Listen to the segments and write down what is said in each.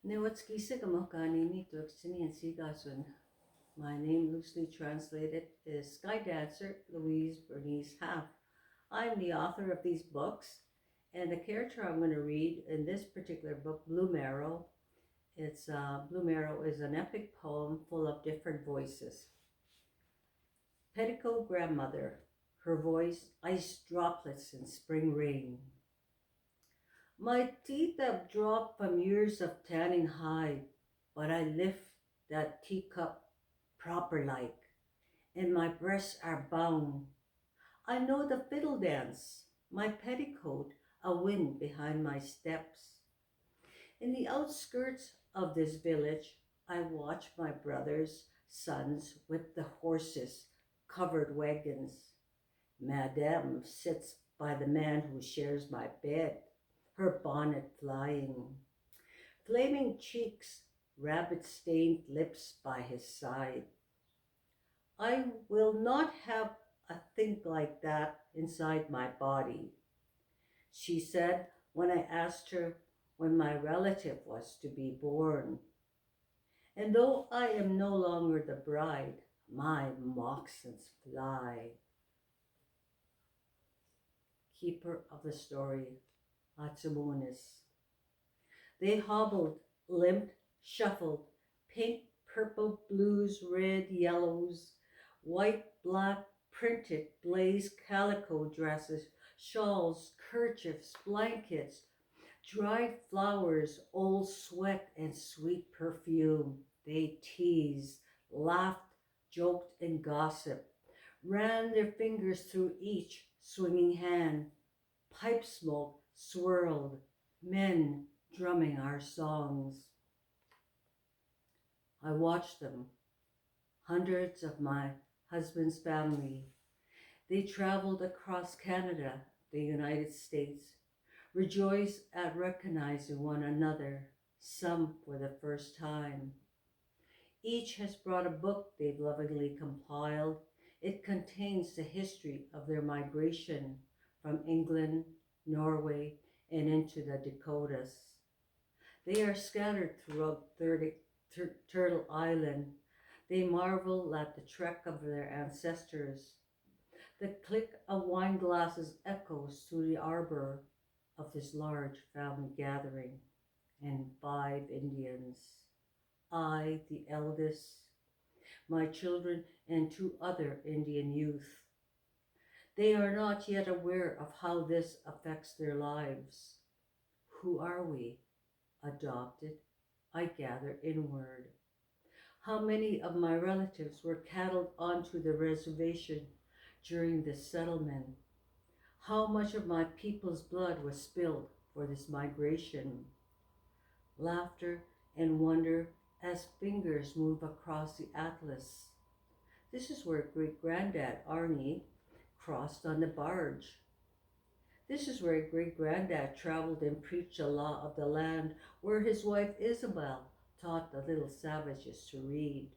My name, loosely translated, is Sky Dancer Louise Bernice Halfe. I'm the author of these books, and the character I'm going to read in this particular book, Blue Marrow, Blue Marrow is an epic poem full of different voices. Petticoat grandmother, her voice ice droplets in spring rain. My teeth have dropped from years of tanning hide, but I lift that teacup proper like, and my breasts are bound. I know the fiddle dance, my petticoat a wind behind my steps. In the outskirts of this village, I watch my brother's sons with the horses covered wagons. Madame sits by the man who shares my bed, her bonnet flying. Flaming cheeks, rabbit-stained lips by his side. I will not have a thing like that inside my body, she said when I asked her when my relative was to be born. And though I am no longer the bride, my moccasins fly. Keeper of the story, Hatsumonis. They hobbled, limped, shuffled, pink, purple, blues, red, yellows, white, black, printed, blazed calico dresses, shawls, kerchiefs, blankets, dried flowers, old sweat, and sweet perfume. They teased, laughed, joked, and gossiped, ran their fingers through each swinging hand. Pipe smoke swirled, men drumming our songs. I watched them, hundreds of my husband's family. They traveled across Canada, the United States, rejoiced at recognizing one another, some for the first time. Each has brought a book they've lovingly compiled. It contains the history of their migration from England, Norway, and into the Dakotas. They are scattered throughout Turtle Island. They marvel at the trek of their ancestors. The click of wine glasses echoes through the arbor of this large family gathering, and 5 Indians. I, the eldest, my children, and 2 other Indian youth. They are not yet aware of how this affects their lives. Who are we? Adopted, I gather inward. How many of my relatives were cattled onto the reservation during the settlement? How much of my people's blood was spilled for this migration? Laughter and wonder as fingers move across the atlas. This is where great-granddad Arnie crossed on the barge. This is where great-granddad traveled and preached the law of the land, where his wife Isabel taught the little savages to read.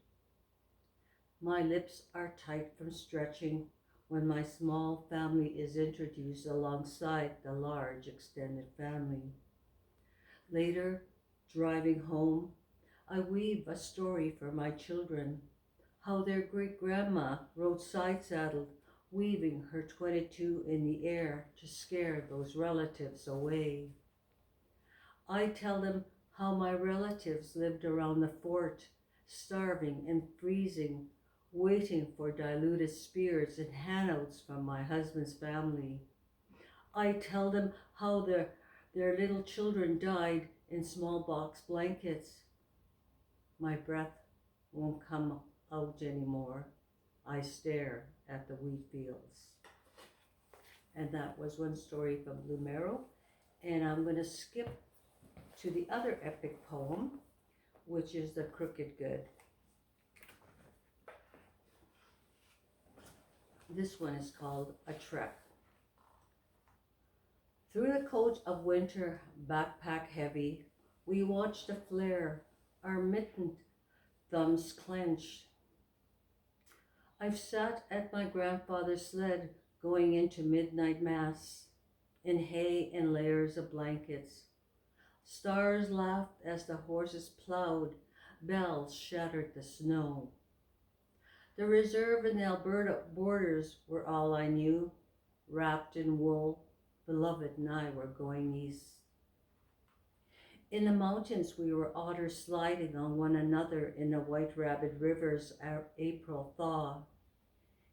My lips are tight from stretching when my small family is introduced alongside the large extended family. Later, driving home, I weave a story for my children, how their great-grandma rode side-saddled, weaving her 22 in the air to scare those relatives away. I tell them how my relatives lived around the fort, starving and freezing, waiting for diluted spirits and handouts from my husband's family. I tell them how their little children died in small box blankets. My breath won't come out anymore. I stare at the wheat fields. And that was one story from Blue Marrow. And I'm going to skip to the other epic poem, which is The Crooked Good. This one is called A Trek. Through the coat of winter, backpack heavy, we watch the flare, our mittened thumbs clenched. I've sat at my grandfather's sled going into midnight mass, in hay and layers of blankets. Stars laughed as the horses plowed, bells shattered the snow. The reserve and the Alberta borders were all I knew. Wrapped in wool, beloved and I were going east. In the mountains we were otters sliding on one another in the White Rabbit River's April thaw.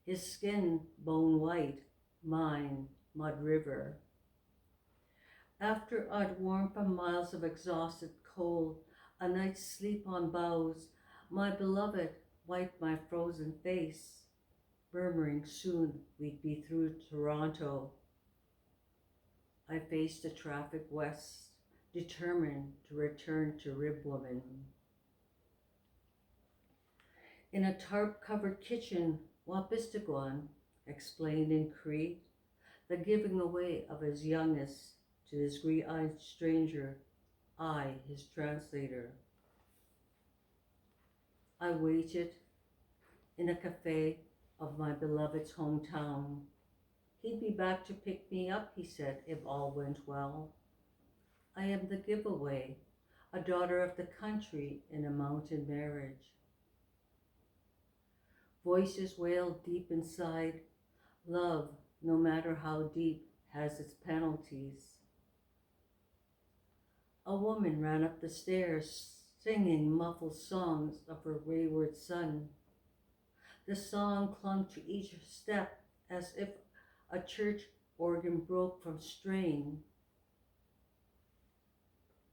His skin bone white, mine mud river. After I'd warmed from miles of exhausted cold, a night's sleep on boughs, my beloved wiped my frozen face, murmuring soon we'd be through Toronto. I faced the traffic west, determined to return to Ribwoman. In a tarp-covered kitchen, Wapistaguan explained in Cree the giving away of his youngest to this grey-eyed stranger, I, his translator. I waited in a cafe of my beloved's hometown. He'd be back to pick me up, he said, if all went well. I am the giveaway, a daughter of the country in a mountain marriage. Voices wailed deep inside. Love, no matter how deep, has its penalties. A woman ran up the stairs, singing muffled songs of her wayward son. The song clung to each step as if a church organ broke from strain.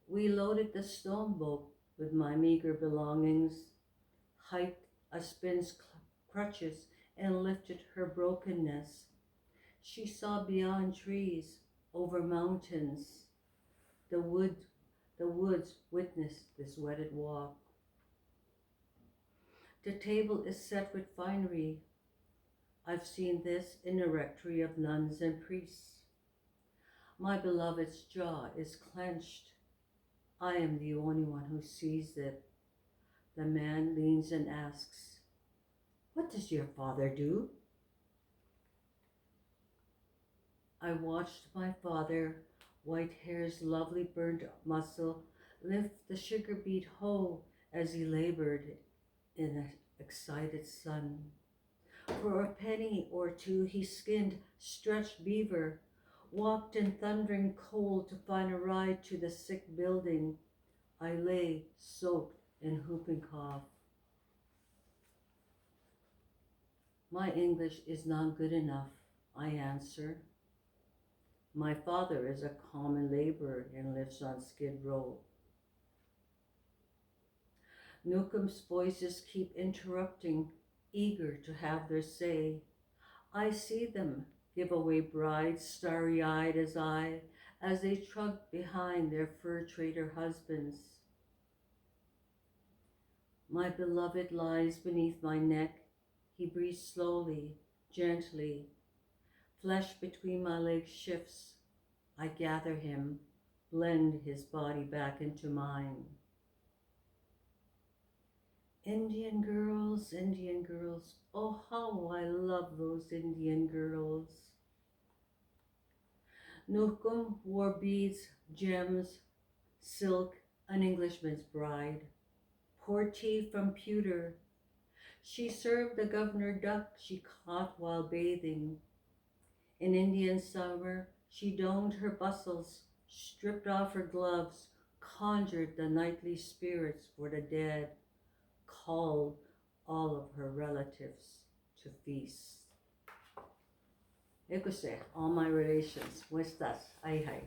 We loaded the stone boat with my meager belongings, hiked a spin's crutches, and lifted her brokenness. She saw beyond trees, over mountains. The woods witnessed this wedded walk. The table is set with finery. I've seen this in the rectory of nuns and priests. My beloved's jaw is clenched. I am the only one who sees it. The man leans and asks, "What does your father do?" I watched my father, white hair's lovely burnt muscle, lift the sugar beet hoe as he labored in the excited sun. For a penny or two he skinned stretched beaver, walked in thundering cold to find a ride to the sick building. I lay soaked in whooping cough. My English is not good enough, I answer. My father is a common laborer and lives on Skid Row. Newcomb's voices keep interrupting, eager to have their say. I see them, giveaway brides, starry-eyed as I, as they trug behind their fur trader husbands. My beloved lies beneath my neck. He breathes slowly, gently. Flesh between my legs shifts. I gather him, blend his body back into mine. Indian girls, oh how I love those Indian girls. Newcomb wore beads, gems, silk, an Englishman's bride. Poured tea from pewter. She served the governor duck she caught while bathing. In Indian summer, she donned her bustles, stripped off her gloves, conjured the nightly spirits for the dead, called all of her relatives to feast. Ekuse, all my relations, ¿cómo estás? Ay, ay.